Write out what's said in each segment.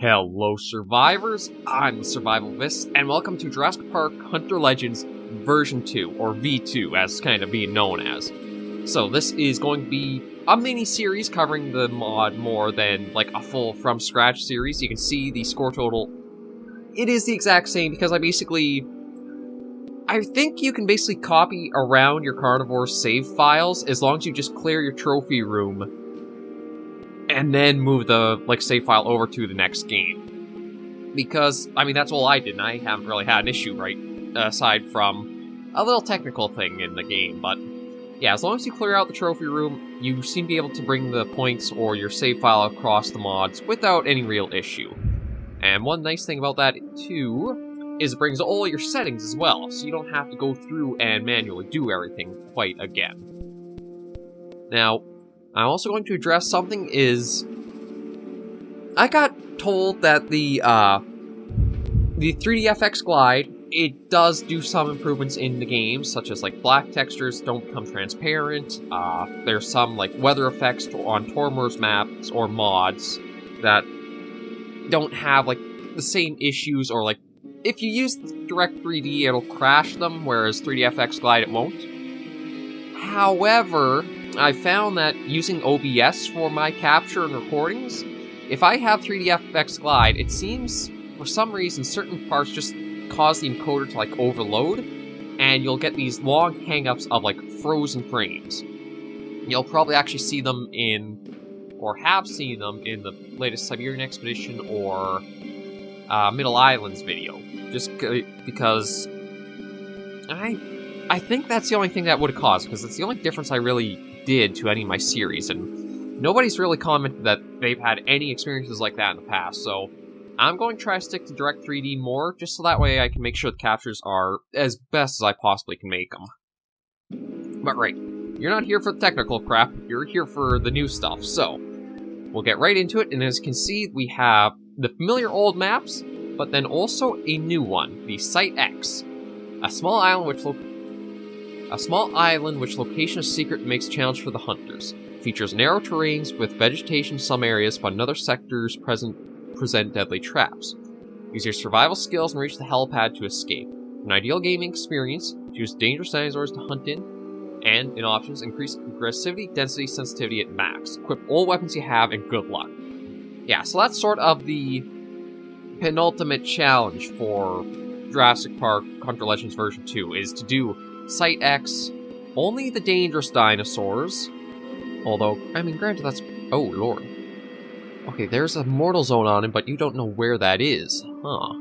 Hello survivors, I'm SurvivalVis, and welcome to Jurassic Park Hunter Legends version 2, or V2 as it's kind of being known as. So this is going to be a mini-series covering the mod more than like a full from scratch series. You can see the score total. It is the exact same because I think you can basically copy around your carnivores save files as long as you just clear your trophy room and then move the save file over to the next game. Because, I mean, that's all I did, and I haven't really had an issue, right? Aside from a little technical thing in the game, but yeah, as long as you clear out the trophy room, you seem to be able to bring the points or your save file across the mods without any real issue. And one nice thing about that, too, is it brings all your settings as well, so you don't have to go through and manually do everything quite again. Now, I'm also going to address something is... I got told that the 3DFX Glide, it does do some improvements in the game, such as black textures don't become transparent, there's some weather effects on Tormer's maps or mods that don't have the same issues, or if you use Direct 3D it'll crash them, whereas 3DFX Glide it won't. However, I found that using OBS for my capture and recordings, if I have 3DFX Glide, it seems, for some reason, certain parts just cause the encoder to, overload, and you'll get these long hang-ups of, frozen frames. You'll probably actually see them or have seen them in the latest Siberian Expedition or Middle Islands video, just because I think that's the only thing that would have caused, because it's the only difference I really did to any of my series, and nobody's really commented that they've had any experiences like that in the past, so I'm going to try to stick to Direct 3D more, just so that way I can make sure the captures are as best as I possibly can make them. But right, you're not here for the technical crap, you're here for the new stuff, so we'll get right into it, and as you can see, we have the familiar old maps, but then also a new one, the Site X, a small island which location is secret makes a challenge for the hunters. Features narrow terrains with vegetation in some areas, but in other sectors present deadly traps. Use your survival skills and reach the helipad to escape. For an ideal gaming experience, choose dangerous dinosaurs to hunt in, and, in options, increase aggressivity, density, sensitivity at max. Equip all weapons you have, and good luck. Yeah, so that's sort of the penultimate challenge for Jurassic Park Hunter Legends version 2, is to do Site X, only the dangerous dinosaurs. Although, I mean, granted, that's... Oh, lord. Okay, there's a mortal zone on him, but you don't know where that is. Huh.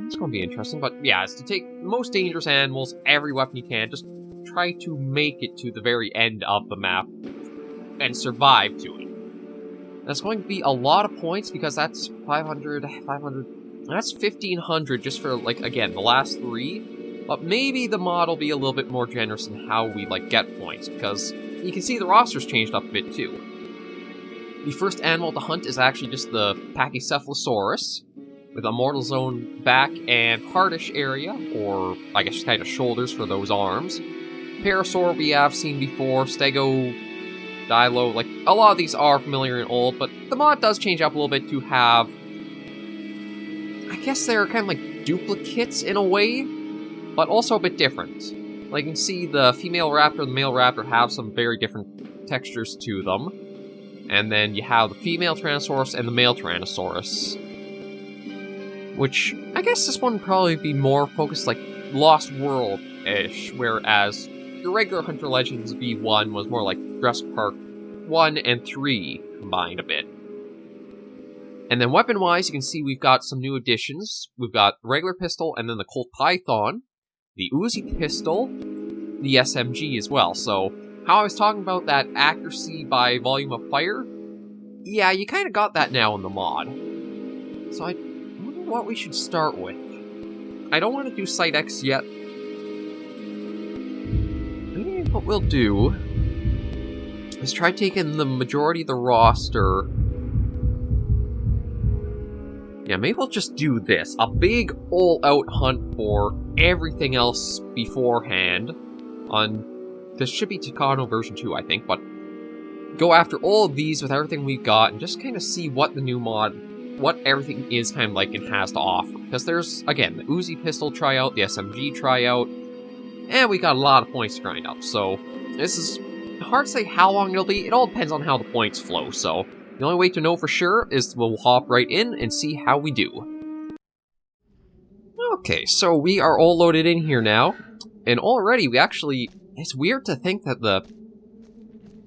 It's gonna be interesting, but yeah, it's to take the most dangerous animals, every weapon you can, just try to make it to the very end of the map, and survive to it. That's going to be a lot of points, because that's 500... That's 1,500 just for, again, the last 3. But maybe the mod will be a little bit more generous in how we, get points, because you can see the roster's changed up a bit, too. The first animal to hunt is actually just the Pachycephalosaurus, with a mortal zone back and heartish area, or, I guess, kind of shoulders for those arms. Parasaur we have seen before, Stego, Dilo, a lot of these are familiar and old, but the mod does change up a little bit to have... I guess they're kind of duplicates in a way, but also a bit different. You can see the female raptor and the male raptor have some very different textures to them. And then you have the female Tyrannosaurus and the male Tyrannosaurus. Which, I guess this one would probably be more focused Lost World-ish, whereas the regular Hunter Legends V1 was more like Jurassic Park 1 and 3 combined a bit. And then weapon-wise, you can see we've got some new additions. We've got the regular pistol, and then the Colt Python, the Uzi pistol, the SMG as well. So, how I was talking about that accuracy by volume of fire, yeah, you kind of got that now in the mod. So I wonder what we should start with. I don't want to do Site X yet. Maybe what we'll do is try taking the majority of the roster. Yeah, maybe we'll just do this. A big all-out hunt for everything else beforehand. This should be Takano version 2, I think, but go after all of these with everything we've got and just kind of see what the new mod, what everything is kind of like and has to offer. Because there's, again, the Uzi pistol tryout, the SMG tryout, and we got a lot of points to grind up. So this is hard to say how long it'll be. It all depends on how the points flow. So the only way to know for sure is we'll hop right in and see how we do. Okay, so we are all loaded in here now. And already we actually... It's weird to think that the...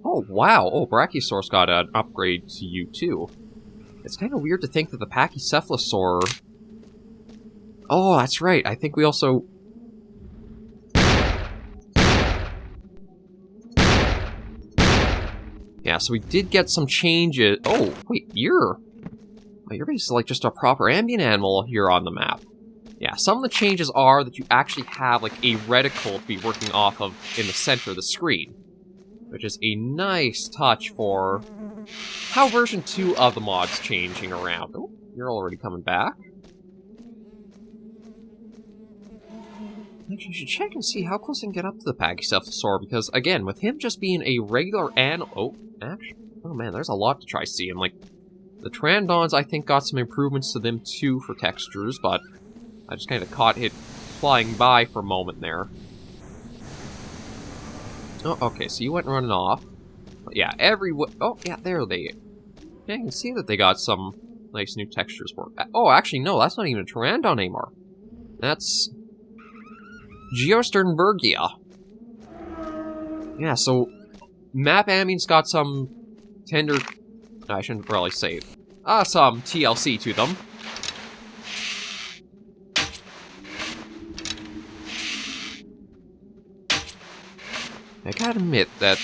Oh, wow. Oh, Brachiosaurus got an upgrade to you, too. It's kind of weird to think that the Pachycephalosaur... Oh, that's right. I think we also... Yeah, so we did get some changes. Oh, wait, you're basically like just a proper ambient animal here on the map. Yeah, some of the changes are that you actually have like a reticle to be working off of in the center of the screen, which is a nice touch for how version 2 of the mod's changing around. Oh, you're already coming back. Actually, I should check and see how close I can get up to the Pachycephalosaur, because, again, with him just being a regular animal... Oh man, there's a lot to try seeing. Like, the Pteranodons, I think, got some improvements to them, too, for textures, but I just kind of caught it flying by for a moment there. Oh, okay, so you went running off. But yeah, oh, yeah, there they... Yeah, you can see that they got some nice new textures for it. Oh, actually, no, that's not even a Pteranodon anymore. That's... Geosternbergia. Yeah, so Map Ambient's got some tender... I shouldn't really say it. Some TLC to them. I gotta admit that...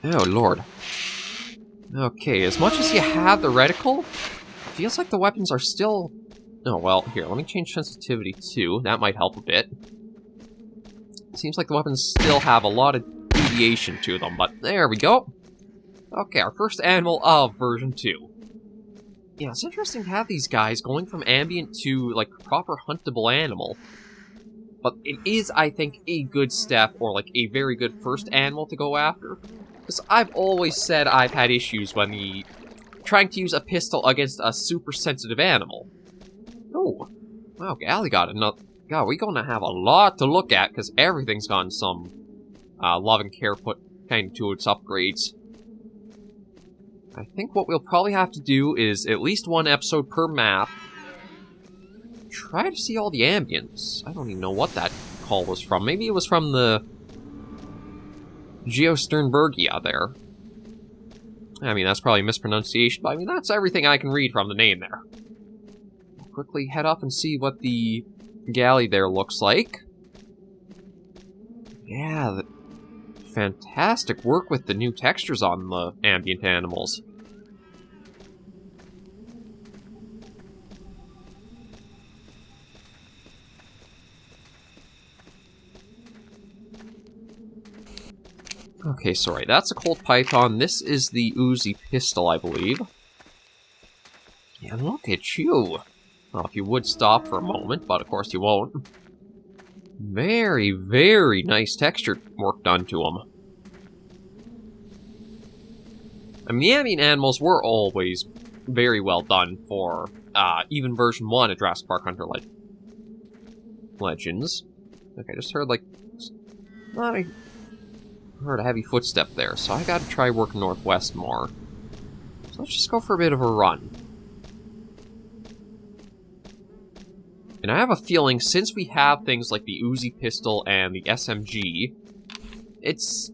Oh, Lord. Okay, as much as you have the reticle, it feels like the weapons are still... Oh, well, here, let me change sensitivity too. That might help a bit. Seems like the weapons still have a lot of deviation to them, but there we go. Okay, our first animal of version 2. Yeah, it's interesting to have these guys going from ambient to, like, proper huntable animal. But it is, I think, a good step, or, like, a very good first animal to go after. Because I've always said I've had issues when trying to use a pistol against a super sensitive animal. Oh, wow, Gally got another... God, we're going to have a lot to look at, because everything's gotten some love and care put kind of to its upgrades. I think what we'll probably have to do is at least one episode per map. Try to see all the ambience. I don't even know what that call was from. Maybe it was from the Geosternbergia there. I mean, that's probably a mispronunciation, but I mean, that's everything I can read from the name there. Quickly head up and see what the galley there looks like. Yeah, fantastic work with the new textures on the ambient animals. Okay, sorry, that's a Colt Python. This is the Uzi pistol, I believe. Yeah, look at you. Well, if you would stop for a moment, but of course you won't. Very, very nice texture work done to them. I mean, the ambient animals were always very well done for even version 1 of Jurassic Park Hunter Legends. Okay, I just heard, like... I heard a heavy footstep there, so I gotta try working northwest more. So let's just go for a bit of a run. And I have a feeling, since we have things like the Uzi pistol and the SMG, it's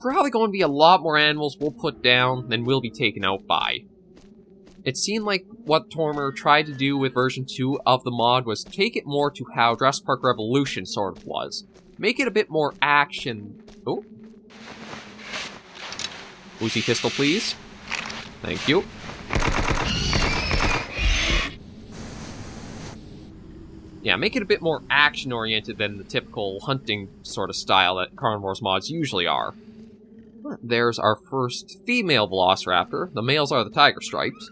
probably going to be a lot more animals we'll put down than we'll be taken out by. It seemed like what Tormer tried to do with version 2 of the mod was take it more to how Jurassic Park Revolution sort of was. Make it a bit more action... Oh. Uzi pistol, please. Thank you. Yeah, make it a bit more action-oriented than the typical hunting sort of style that carnivores mods usually are. There's our first female Velociraptor. The males are the tiger stripes.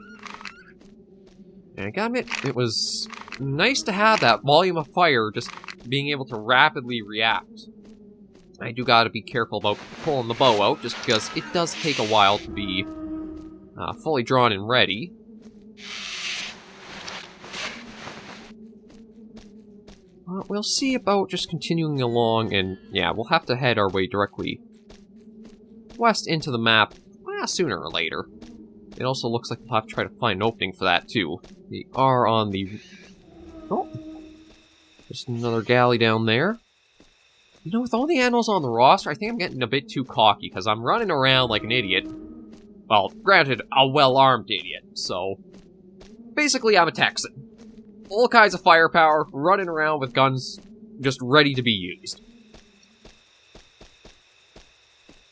And I gotta admit, it was nice to have that volume of fire just being able to rapidly react. I do gotta be careful about pulling the bow out, just because it does take a while to be fully drawn and ready. We'll see about just continuing along, and yeah, we'll have to head our way directly west into the map sooner or later. It also looks like we'll have to try to find an opening for that, too. We are on the... Oh! Just another galley down there. You know, with all the animals on the roster, I think I'm getting a bit too cocky, because I'm running around like an idiot. Well, granted, a well-armed idiot, so... Basically, I'm a Texan. All kinds of firepower, running around with guns just ready to be used.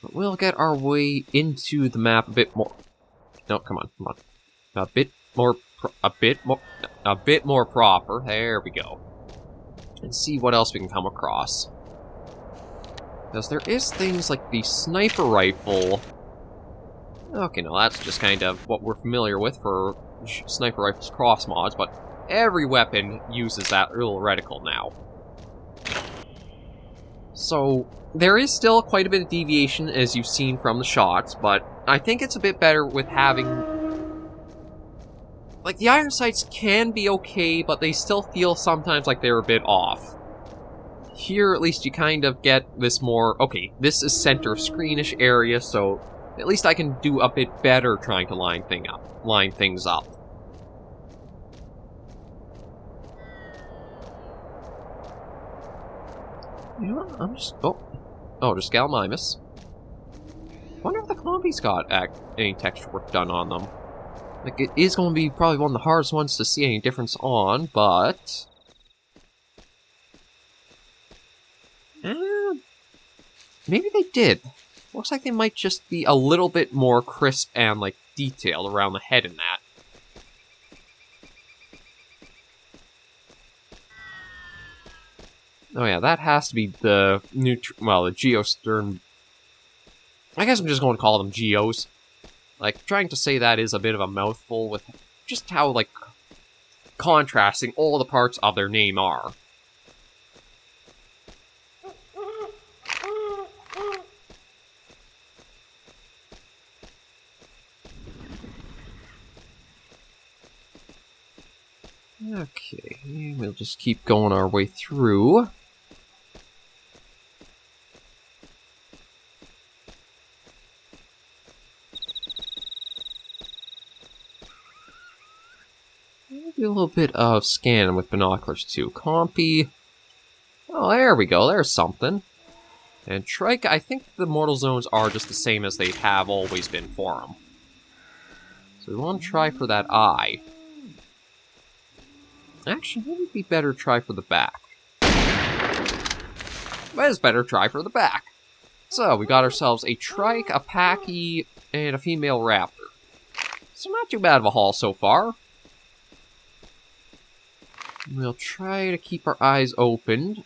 But we'll get our way into the map a bit more. No, come on. A bit more proper. There we go. And see what else we can come across. Because there is things like the sniper rifle. Okay, no, that's just kind of what we're familiar with for sniper rifles cross mods, but every weapon uses that little reticle now. So, there is still quite a bit of deviation, as you've seen from the shots, but I think it's a bit better with having... Like, the iron sights can be okay, but they still feel sometimes like they're a bit off. Here, at least, you kind of get this more... Okay, this is center screenish area, so at least I can do a bit better trying to line things up. You know what? I'm just... Oh, just Galmimus. Wonder if the Clompies got any texture work done on them. Like, it is going to be probably one of the hardest ones to see any difference on, but... maybe they did. Looks like they might just be a little bit more crisp and, like, detailed around the head in that. Oh yeah, that has to be the the Geostern... I guess I'm just going to call them Geos. Like, trying to say that is a bit of a mouthful with just how, like, contrasting all the parts of their name are. Okay, we'll just keep going our way through. Do a little bit of scanning with binoculars too. Compy. Oh, there we go. There's something. And Trike, I think the mortal zones are just the same as they have always been for them. So we want to try for that eye. Actually, maybe it'd be better to try for the back. But it's better to try for the back. So, we got ourselves a Trike, a Packy, and a female Raptor. So not too bad of a haul so far. We'll try to keep our eyes open.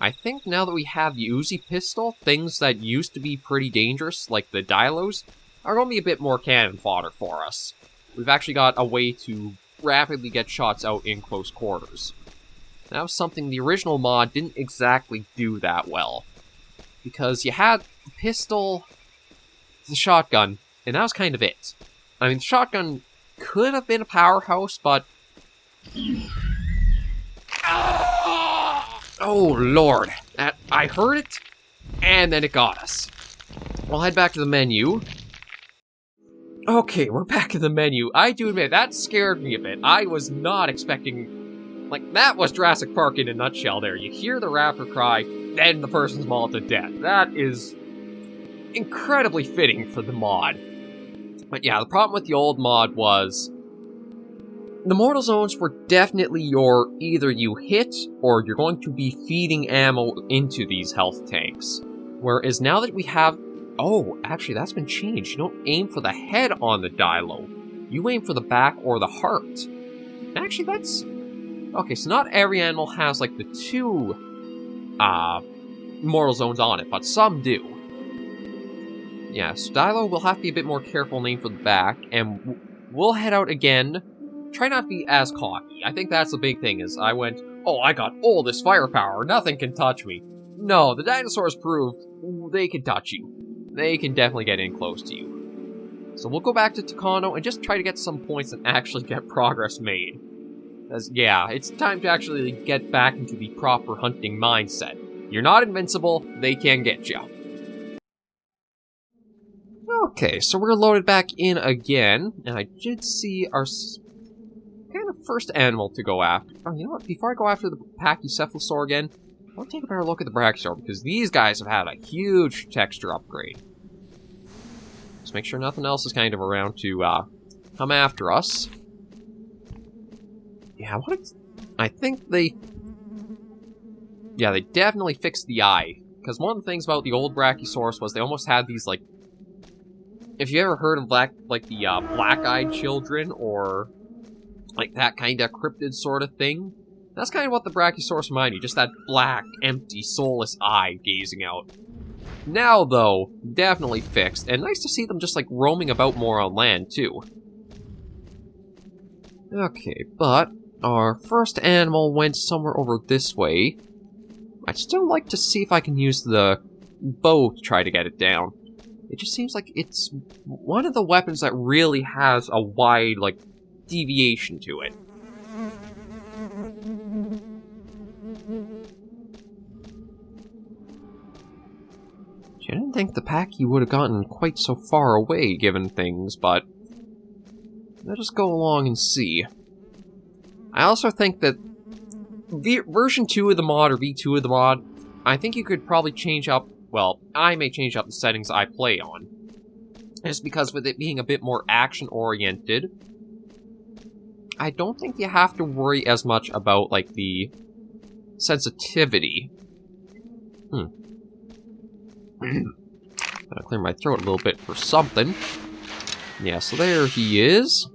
I think now that we have the Uzi pistol, things that used to be pretty dangerous, like the Dilos, are going to be a bit more cannon fodder for us. We've actually got a way to rapidly get shots out in close quarters. That was something the original mod didn't exactly do that well. Because you had the pistol, the shotgun, and that was kind of it. I mean, the shotgun could have been a powerhouse, but... Oh, Lord. I heard it, and then it got us. We'll head back to the menu. Okay, we're back in the menu. I do admit, that scared me a bit. I was not expecting... Like, that was Jurassic Park in a nutshell there. You hear the raptor cry, then the person's mauled to death. That is incredibly fitting for the mod. But yeah, the problem with the old mod was... The mortal zones were definitely your... Either you hit, or you're going to be feeding ammo into these health tanks. Whereas now that we have... Oh, actually, that's been changed. You don't aim for the head on the Dilo. You aim for the back or the heart. Actually, that's... Okay, so not every animal has, like, the two, mortal zones on it, but some do. Yeah, so Dilo will have to be a bit more careful and aim for the back, and we'll head out again. Try not to be as cocky. I think that's the big thing, is I went, oh, I got all this firepower, nothing can touch me. No, the dinosaurs proved they can touch you. They can definitely get in close to you. So we'll go back to Takano and just try to get some points and actually get progress made. Because, yeah, it's time to actually get back into the proper hunting mindset. You're not invincible, they can get you. Okay, so we're loaded back in again, and I did see our kind of first animal to go after. Oh, you know what? Before I go after the Pachycephalosaur again, I'll take a better look at the Brachiosaur, because these guys have had a huge texture upgrade. Just make sure nothing else is kind of around to come after us. Yeah, I think they... Yeah, they definitely fixed the eye. Because one of the things about the old Brachiosaurus was they almost had these, like... If you ever heard of, the black-eyed children, or... like that kind of cryptid sort of thing. That's kind of what the Brachiosaurus reminded me, just that black, empty, soulless eye gazing out. Now, though, definitely fixed, and nice to see them just, like, roaming about more on land, too. Okay, but our first animal went somewhere over this way. I'd still like to see if I can use the bow to try to get it down. It just seems like it's one of the weapons that really has a wide, like, deviation to it. I didn't think the Pachy would have gotten quite so far away, given things, but let us go along and see. I also think that version 2 of the mod, or V2 of the mod, I think you could probably change up, well, I may change up the settings I play on. Just because with it being a bit more action-oriented, I don't think you have to worry as much about, like, the sensitivity. Gotta clear my throat a little bit for something. Yeah, so there he is.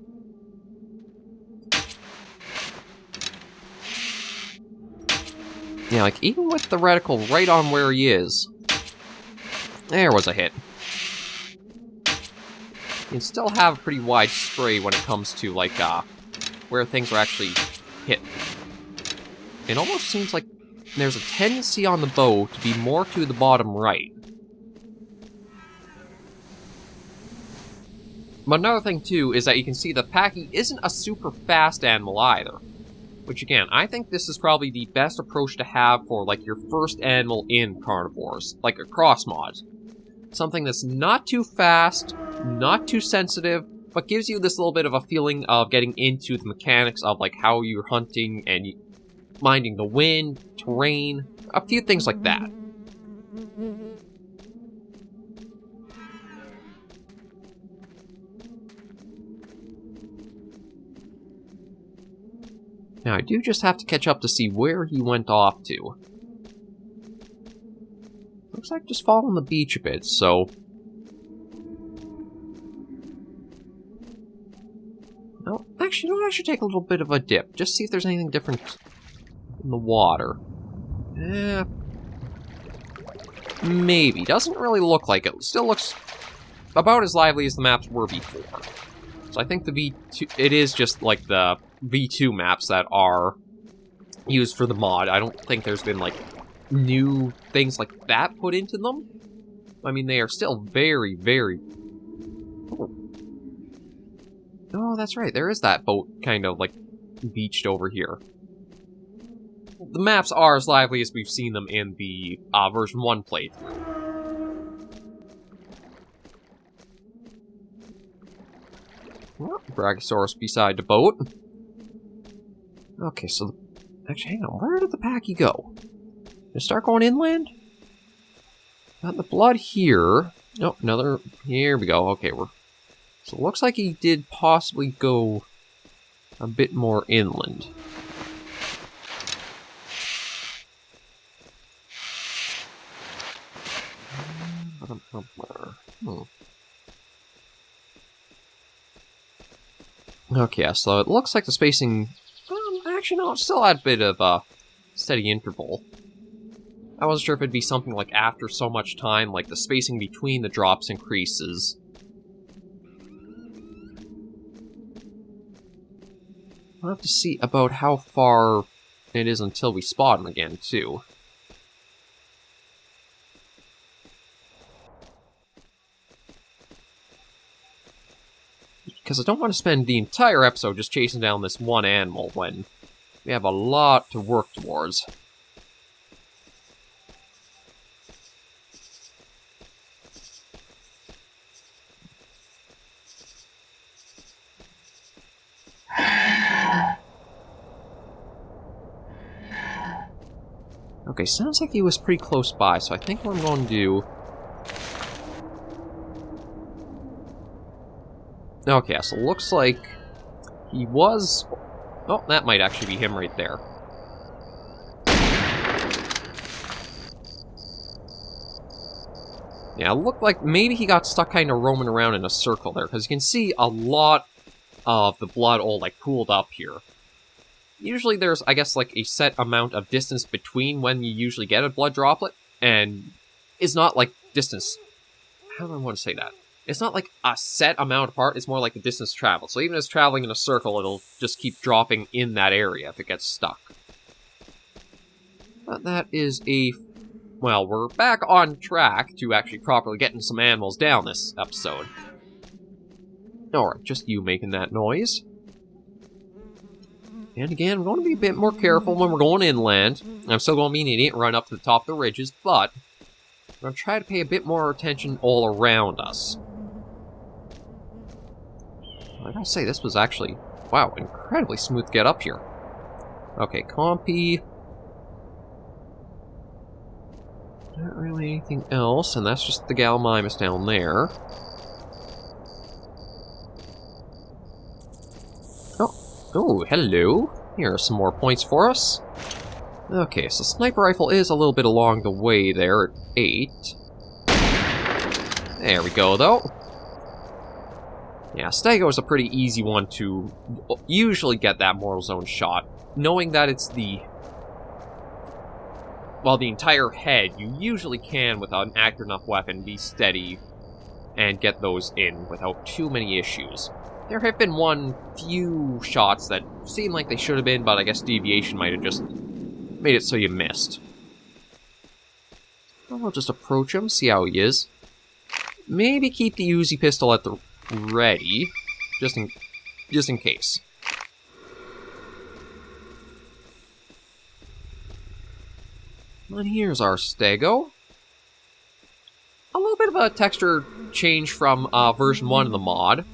Yeah, like, even with the reticle right on where he is. There was a hit. You can still have a pretty wide spray when it comes to, like, where things are actually hit. It almost seems like there's a tendency on the bow to be more to the bottom right. But another thing, too, is that you can see the Pachy isn't a super fast animal either. Which, again, I think this is probably the best approach to have for, like, your first animal in carnivores. Like a cross mod. Something that's not too fast, not too sensitive, but gives you this little bit of a feeling of getting into the mechanics of, like, how you're hunting and minding the wind, terrain, a few things like that. Now, I do just have to catch up to see where he went off to. Looks like just following the beach a bit, so... No, actually, you know what? I should take a little bit of a dip. Just see if there's anything different in the water. Maybe. Doesn't really look like it. Still looks about as lively as the maps were before. So I think the V2... It is just like the V2 maps that are used for the mod. I don't think there's been, like, new things like that put into them. I mean, they are still very, very... Oh, that's right. There is that boat kind of, like, beached over here. The maps are as lively as we've seen them in the version 1 playthrough. Brachiosaurus beside the boat. Okay, so... Actually, hang on. Where did the Pachy go? Did it start going inland? Got the blood here. Oh, another... Here we go. Okay, we're... So it looks like he did possibly go a bit more inland. Okay, so it looks like the spacing... actually, no, it's still at a bit of a steady interval. I wasn't sure if it'd be something like after so much time, like the spacing between the drops increases. I'll have to see about how far it is until we spot him again, too. because I don't want to spend the entire episode just chasing down this one animal when we have a lot to work towards. Okay, sounds like he was pretty close by, so I think what I'm going to do... Okay, so it looks like he was... Oh, that might actually be him right there. Yeah, it looked like maybe he got stuck kind of roaming around in a circle there, because you can see a lot of the blood all, like, pooled up here. Usually there's, I guess, like, a set amount of distance between when you usually get a blood droplet, and it's not, like, distance... How do I want to say that? It's not, like, a set amount apart, it's more like the distance traveled. So even as traveling in a circle, it'll just keep dropping in that area if it gets stuck. But that is a... Well, we're back on track to actually properly getting some animals down this episode. Alright, just you making that noise. And again, we're going to be a bit more careful when we're going inland. I'm still going to be an idiot and run up to the top of the ridges, but we're going to try to pay a bit more attention all around us. I gotta say, this was actually, wow, incredibly smooth to get up here. Okay, Compy. Not really anything else, and that's just the Gallimimus down there. Oh, hello. Here are some more points for us. Okay, so sniper rifle is a little bit along the way there at 8. There we go, though. Yeah, Stego is a pretty easy one to usually get that Mortal Zone shot. Knowing that it's the... Well, the entire head, you usually can, without an accurate enough weapon, be steady and get those in without too many issues. There have been few shots that seem like they should have been, but I guess deviation might have just made it so you missed. Well, we'll just approach him, see how he is. Maybe keep the Uzi pistol at the ready, just in case. And here's our Stego. A little bit of a texture change from version 1 of the mod.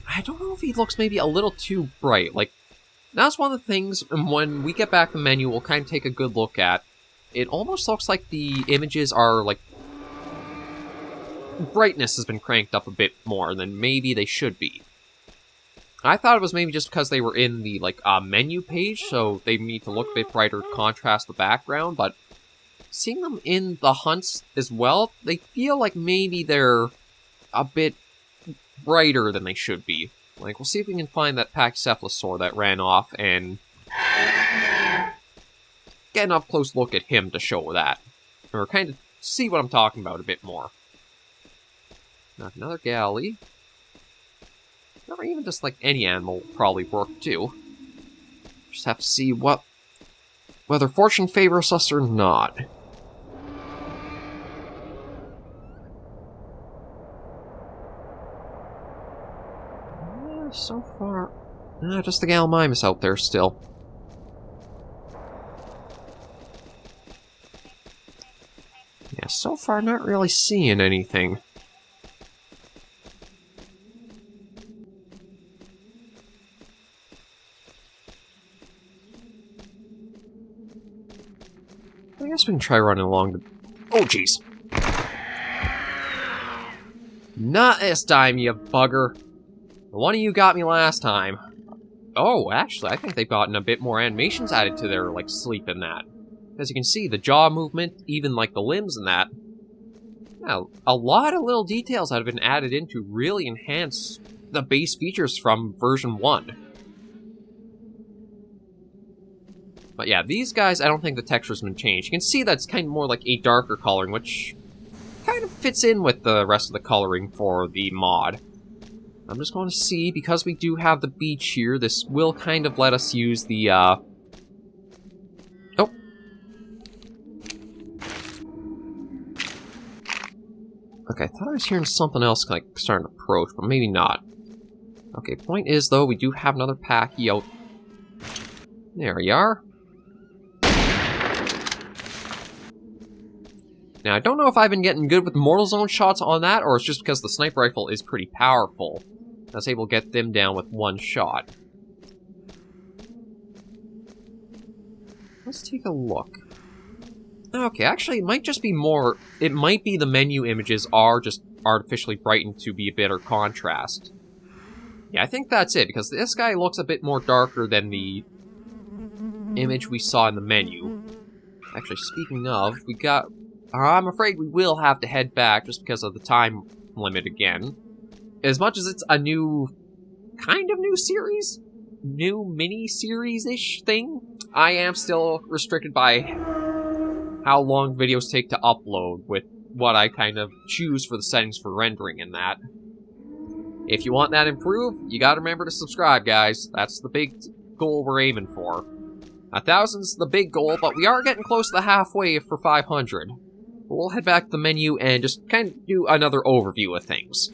I don't know if he looks maybe a little too bright. Like, that's one of the things when we get back the menu, we'll kind of take a good look at. It almost looks like the images are, like, brightness has been cranked up a bit more than maybe they should be. I thought it was maybe just because they were in the, like, menu page, so they need to look a bit brighter to contrast the background, but seeing them in the hunts as well, they feel like maybe they're a bit brighter than they should be. Like, we'll see if we can find that Pachycephalosaur that ran off and get an up-close look at him to show that. Or kind of see what I'm talking about a bit more. Now, another galley. Or even just, like, any animal will probably work, too. Just have to see whether fortune favors us or not. Yeah, so far... just the Gallimimus out there still. Yeah, so far not really seeing anything. I guess we can try running along the... Oh, jeez. Not this time, you bugger. One of you got me last time. Oh, actually, I think they've gotten a bit more animations added to their, like, sleep in that. As you can see, the jaw movement, even, like, the limbs and that. Now, a lot of little details that have been added in to really enhance the base features from version 1. But yeah, these guys, I don't think the texture's been changed. You can see that's kind of more like a darker coloring, which kind of fits in with the rest of the coloring for the mod. I'm just going to see, because we do have the beach here, this will kind of let us use the, Oh. Okay, I thought I was hearing something else, like, starting to approach, but maybe not. Okay, point is, though, we do have another Packy out. There we are. Now, I don't know if I've been getting good with Mortal Zone shots on that, or it's just because the sniper rifle is pretty powerful. I was able to get them down with one shot. Let's take a look. Okay, actually, it might just be more... It might be the menu images are just artificially brightened to be a better contrast. Yeah, I think that's it, because this guy looks a bit more darker than the image we saw in the menu. Actually, speaking of, we got... I'm afraid we will have to head back just because of the time limit again. As much as it's a new... kind of new series? New mini-series-ish thing? I am still restricted by how long videos take to upload with what I kind of choose for the settings for rendering and that. If you want that improved, you gotta remember to subscribe, guys. That's the big goal we're aiming for. 1,000's the big goal, but we are getting close to the halfway for 500. We'll head back to the menu and just kind of do another overview of things.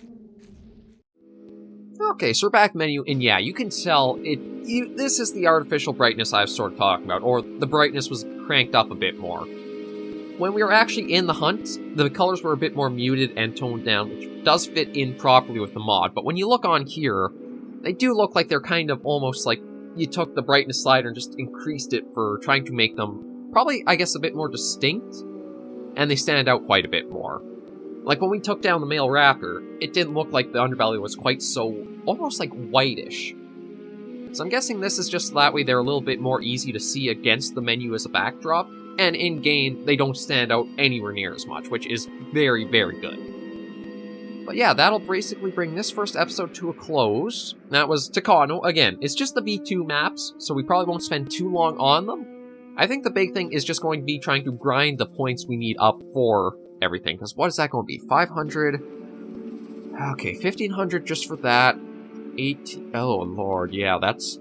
Okay, so we're back to the menu, and yeah, you can tell this is the artificial brightness I was sort of talking about, or the brightness was cranked up a bit more. When we were actually in the hunt, the colors were a bit more muted and toned down, which does fit in properly with the mod, but when you look on here, they do look like they're kind of almost like you took the brightness slider and just increased it for trying to make them probably, I guess, a bit more distinct, and they stand out quite a bit more. Like when we took down the male raptor, it didn't look like the underbelly was quite so, almost like whitish. So I'm guessing this is just that way they're a little bit more easy to see against the menu as a backdrop, and in-game, they don't stand out anywhere near as much, which is very, very good. But yeah, that'll basically bring this first episode to a close. That was Takano. Again, it's just the V2 maps, so we probably won't spend too long on them. I think the big thing is just going to be trying to grind the points we need up for everything, because what is that going to be? 500? Okay, 1,500 just for that. 8... Oh, Lord, yeah, that's...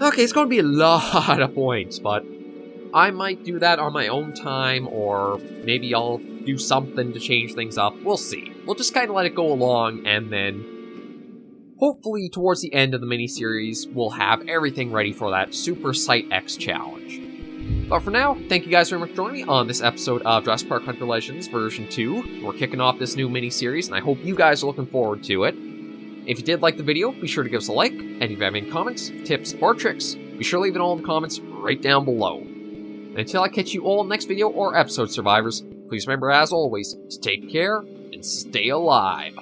Okay, it's going to be a lot of points, but I might do that on my own time, or maybe I'll do something to change things up. We'll see. We'll just kind of let it go along, and then hopefully towards the end of the miniseries, we'll have everything ready for that Super Site X challenge. But for now, thank you guys very much for joining me on this episode of Jurassic Park Hunter Legends version 2. We're kicking off this new mini-series, and I hope you guys are looking forward to it. If you did like the video, be sure to give us a like, and if you have any comments, tips, or tricks, be sure to leave it all in the comments right down below. And until I catch you all in the next video or episode, survivors, please remember, as always, to take care and stay alive.